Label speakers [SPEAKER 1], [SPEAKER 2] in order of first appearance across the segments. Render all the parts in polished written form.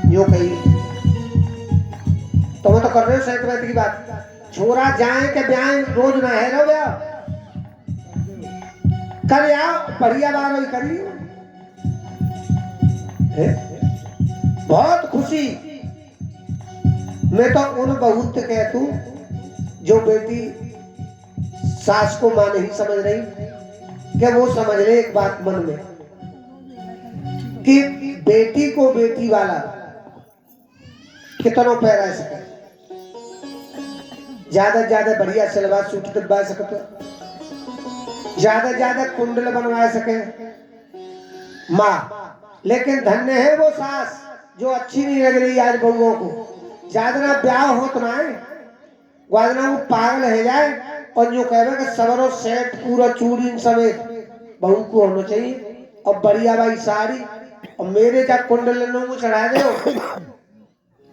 [SPEAKER 1] जो कही तुम्हें तो कर रहे हो संक्रांति की बात। छोरा जाए के ब्याह रोज ना है रो ब्याह कर आओ बढ़िया बार वही करिए। बहुत खुशी मैं तो उन बहुत कहतू जो बेटी सास को मां नहीं समझ रही क्या वो समझ ले एक बात मन में कि बेटी को बेटी वाला कितनों पैर सके ज्यादा बढ़िया सलवार सूट दिलवा सके ज्यादा कुंडल बनवा सके माँ। लेकिन धन्य है वो सास जो अच्छी नहीं लग रही आज बहुओं को। ज्यादा ब्याह हो तो ना है वादना वो पागल है जाए और जो कहे कि सवरो सेट पूरा चूड़ी समेत बहू को होना चाहिए और बढ़िया भाई साड़ी और मेरे क्या कुंडल को चढ़ा दो।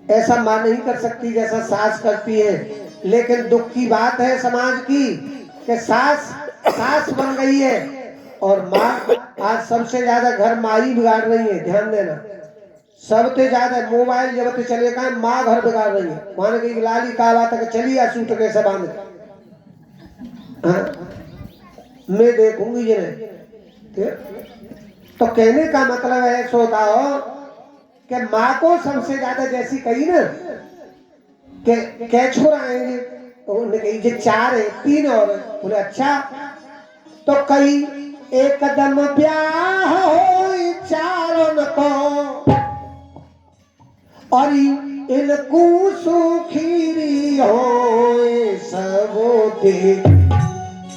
[SPEAKER 1] ऐसा मां नहीं कर सकती जैसा सास करती है। लेकिन दुख की बात है समाज की कि सास बन गई है और माँ आज सबसे ज्यादा घर माँ ही बिगाड़ रही है। ध्यान देना सबसे ज्यादा मोबाइल जब चले का माँ घर बिगाड़ रही है। मान गई लाली का बात है चली आ सूट कैसे बांध मैं देखूंगी जिन्हें। तो कहने का मतलब है सोता हो कि माँ को सबसे ज्यादा जैसी कही ना कि क्या छोरा आएंगे तो उन्होंने कही जो 4 है 3 और बोले अच्छा तो कई एक कदम ब्याह हो चारों को और इनको सुखीरी हो सबो दे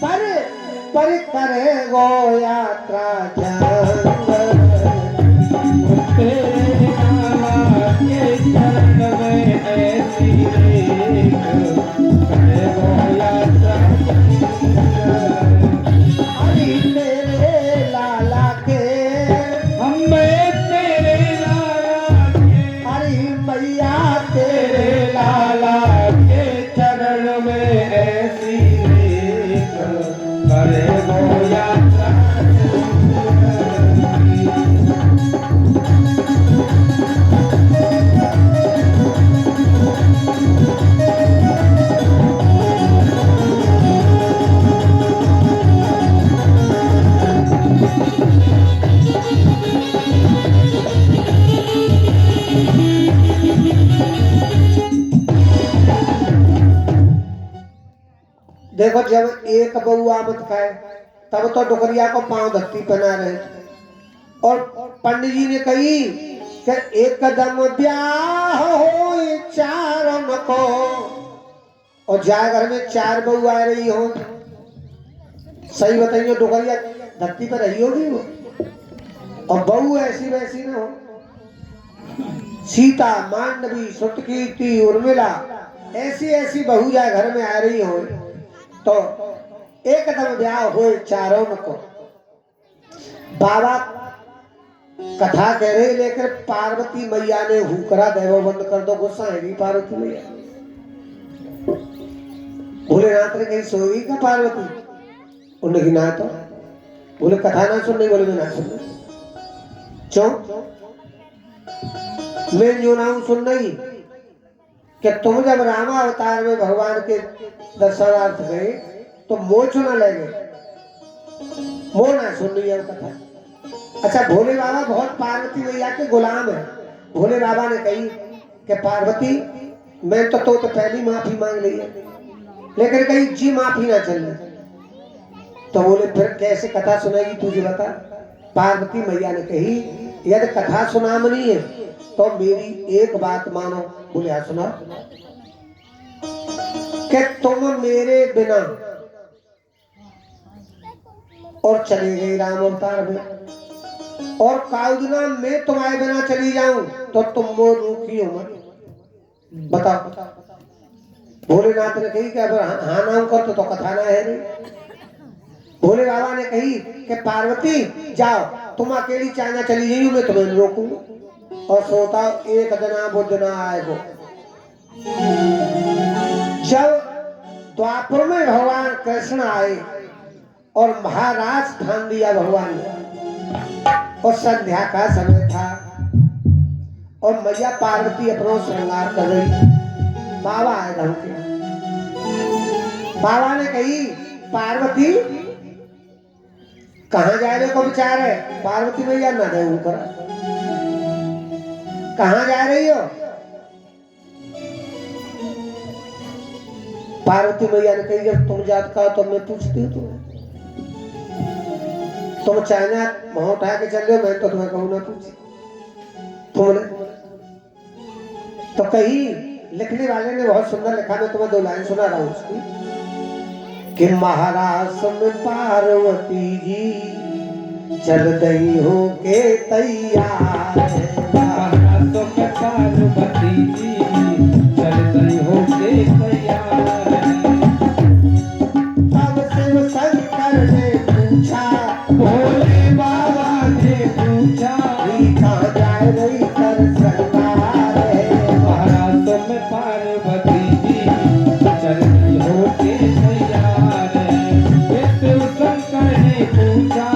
[SPEAKER 1] पर करे गो यात्रा जंगल चरण में ऐसी देखो जब एक बउआ मत खाए तब तो डुकरिया को पांव धरती पहना रहे। और पंडित जी ने कही कि एक कदम ब्याह हो चारों को और जाए घर में 4 बहू आ रही हो। सही बताइए डुकरिया धरती पर रही होगी वो और बहू ऐसी वैसी ना हो। सीता मांडवी सुतकीर्ति उर्मिला ऐसी बहू जाए घर में आ रही हो तो एक कदम ब्याह हुए चारों को। बाबा कथा कह रहे लेकर पार्वती मैया ने हुकरा देवो बंद कर दो गुस्सा है पार्वती मैया। भोलेनाथ ने कहीं सोई का पार्वती उन्हें ना तो बोले कथा ना सुन नहीं बोले मैं ना सुन क्यों मैं जो ना सुन नहीं कि तुम जब रामा अवतार में भगवान के दर्शनार्थ गए तो मोच ना ले गए मो ना सुन रही है कथा। अच्छा भोले बाबा बहुत पार्वती मैया के गुलाम है। भोले बाबा ने कही कि पार्वती मैं तो पहली माफी मांग ली है लेकिन कहीं जी माफी ना चल रही। तो बोले फिर कैसे कथा सुनाएगी तुझे बता। पार्वती मैया ने कही यदि कथा सुनामनी है तो मेरी एक बात मानो। बोले हाँ सुना कि तुम मेरे बिना और चले गए राम अवतार में और काउदना मैं तुम्हारे बिना चली जाऊं तो तुम वो रूखी हो मत बताओ। भोलेनाथ ने कही कि अगर हाँ नाम कर तो कथा ना है नहीं। भोले बाबा ने कही कि पार्वती जाओ तुम अकेली चाइना चली जाइयो मैं तुम्हें रोकूंगा। और सोता एक जना बुद्ध ना आएगो। जब द्वापर में भगवान कृष्ण आए और महाराज ठान दिया भगवान ने और संध्या का समय था और मैया पार्वती अपनो श्रृंगार कर रही। बाबा आए धम के, बाबा ने कही पार्वती कहाँ जा रहे को विचार है? पार्वती मैया न दे ऊपर, कहाँ जा रही हो? पार्वती मैया ने कही जब तुम जात का हो तो मैं पूछती हूँ तुम्हें, तुम चाइना वहां उठा के चल रहे, मैं तो तुम्हें कहूँ ना पूछी तुमने तो कही। लिखने वाले ने बहुत सुंदर लिखा, मैं तुम्हें 2 लाइन सुना रहा हूँ उसकी कि महाराष्ट्र में पार्वती जी चल गई हो के तैयार,
[SPEAKER 2] महाराष्ट्र में पार्वती जी चल गई हो के तैयार।
[SPEAKER 1] तब शिव शंकर ने पूछा,
[SPEAKER 2] भोले बाबा ने पूछा
[SPEAKER 1] कहाँ जा रही कर श्रृंगार है?
[SPEAKER 2] महाराष्ट्र में पार्वती जी चल गई हो के तैयार। शिव शंकर ने पूछा,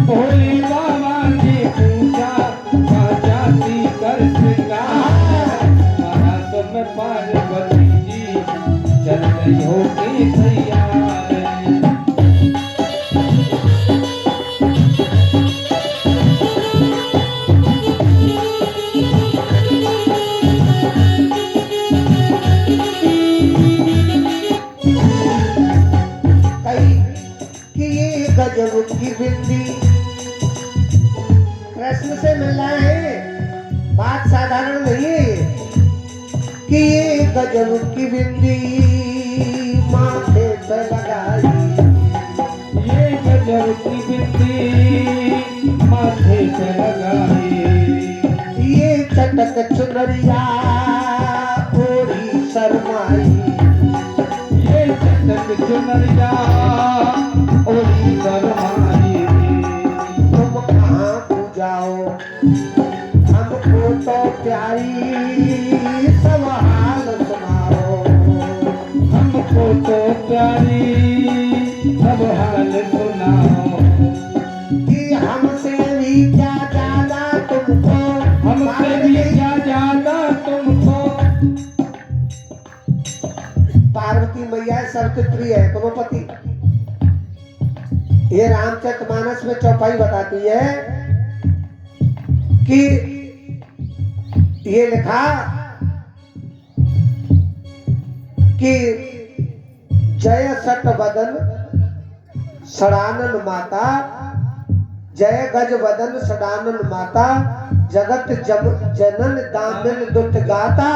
[SPEAKER 2] भोले बाबा ने पूछा कहाँ जाती कर श्रृंगार। महाराष्ट्र में पार्वती जी चल गई हो के तैयार।
[SPEAKER 1] कही कि ये गजब की बिंदी कृष्ण से मिल रहा है, बात साधारण नहीं है कि ये गजब की बिंदी माथे पे लगाई,
[SPEAKER 2] ये गजब की बिंदी माथे पे लगाई।
[SPEAKER 1] ये चटक चुनरिया ओढ़ी शर्माई,
[SPEAKER 2] ये चटक चुनरिया ओढ़ी शर्माई।
[SPEAKER 1] तुम कहाँ पूजाओ हमको तो प्यारी सब हाल सुनाओ,
[SPEAKER 2] हमको तो प्यारी सब हाल सुनाओ।
[SPEAKER 1] कि हमसे भी क्या ज्यादा तुमको,
[SPEAKER 2] हमसे भी क्या ज्यादा तुमको।
[SPEAKER 1] पार्वती मैया सबसे प्रिय है तुमपति। ये रामचरितमानस में चौपाई बताती है कि ये लिखा कि जय सट बदन सड़ानन माता, जय गज बदन सड़ानन माता, जगत जनन दामिन दुत गाता,